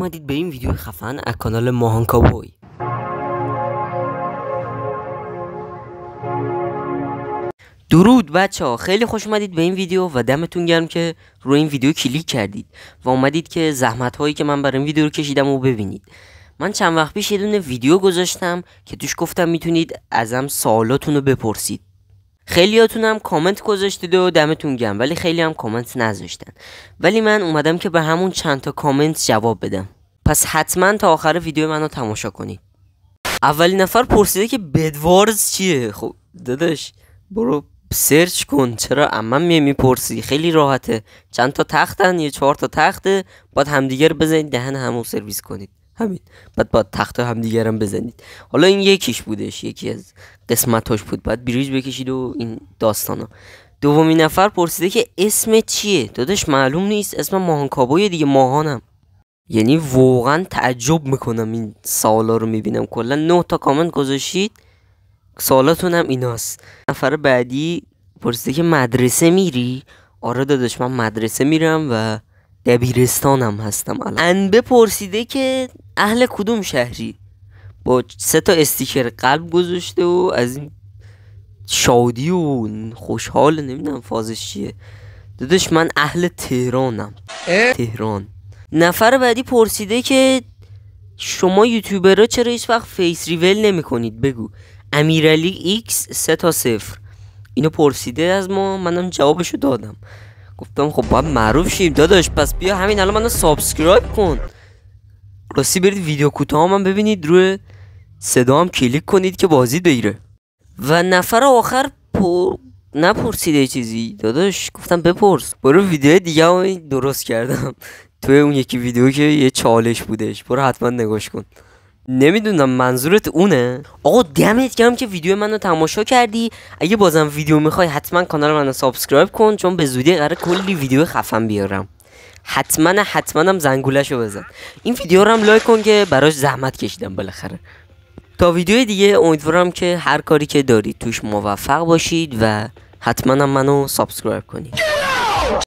اومدید به این ویدیو خفن از کانال ماهان کاوبوی. درود بچه ها، خیلی خوش اومدید به این ویدیو و دمتون گرم که روی این ویدیو کلیک کردید و اومدید که زحمت هایی که من برای این ویدیو رو کشیدم رو ببینید. من چند وقت پیش یه دونه ویدیو گذاشتم که توش گفتم میتونید ازم سوالاتون رو بپرسید. خیلیاتون هم کامنت گذاشتید و دمتون گرم، ولی خیلی هم کامنت نذاشتن. ولی من اومدم که به همون چند تا کامنت جواب بدم. پس حتما تا آخر ویدیو منو تماشا کنید. اولین نفر پرسیده که بدوارز چیه؟ خب داداش برو سرچ کن، چرا عمم میپرسی؟ خیلی راحته، چند تا تختن، یه 4 تا تخته، بعد همدیگه رو بزنید دهن همون سرویس کنید، همین. بعد تخت همدیگه هم بزنید. حالا این یکیش بودش، یکی از قسمتاش بود، بعد بریج بکشید و این داستانا. دومین نفر پرسیده که اسم چیه؟ داداش معلوم نیست، اسم ماهان کاوبوی دیگه، ماهانم. یعنی واقعا تعجب میکنم این سوالا رو میبینم. کلا 9 تا کامنت گذاشتید، سوالاتون هم ایناست. نفر بعدی پرسیده که مدرسه میری؟ آره داداش من مدرسه میرم و دبیرستانم هستم الان. انبه پرسیده که اهل کدوم شهری؟ با 3 تا استیکر قلب گذاشته و از این شادی و خوشحال، نمیدونم فازش چیه. داداش من اهل تهرانم، تهران. نفر بعدی پرسیده که شما یوتیوبرها چرا هیچ وقت فیس ریویل نمی کنید؟ بگو. امیرعلی ایکس 3 تا 0 اینو پرسیده از ما، منم جوابشو دادم. گفتم خب باید معروف شیم داداش، پس بیا همین الان منو سابسکرایب کن. راستی برید ویدیو کوتاه من ببینید، روی صدا هم کلیک کنید که بازی بگیره. و نفر آخر نپرسیده چیزی داداش، گفتم بپرس. برو ویدیو دیگه هم درست کردم توی اون یکی ویدیو که یه چالش بودش، برو حتما نگاش کن. نمیدونم منظورت اونه؟ آقا دمت گرم که ویدیو منو تماشا کردی. اگه بازم ویدیو میخوای حتما کانال منو سابسکرایب کن، چون به زودی قراره کلی ویدیو خفن بیارم. حتما هم زنگوله‌شو بزن. این ویدیو رو هم لایک کن که براش زحمت کشیدم بالاخره. تا ویدیو دیگه امیدوارم که هر کاری که دارید توش موفق باشید و حتما هم منو سابسکرایب کنید.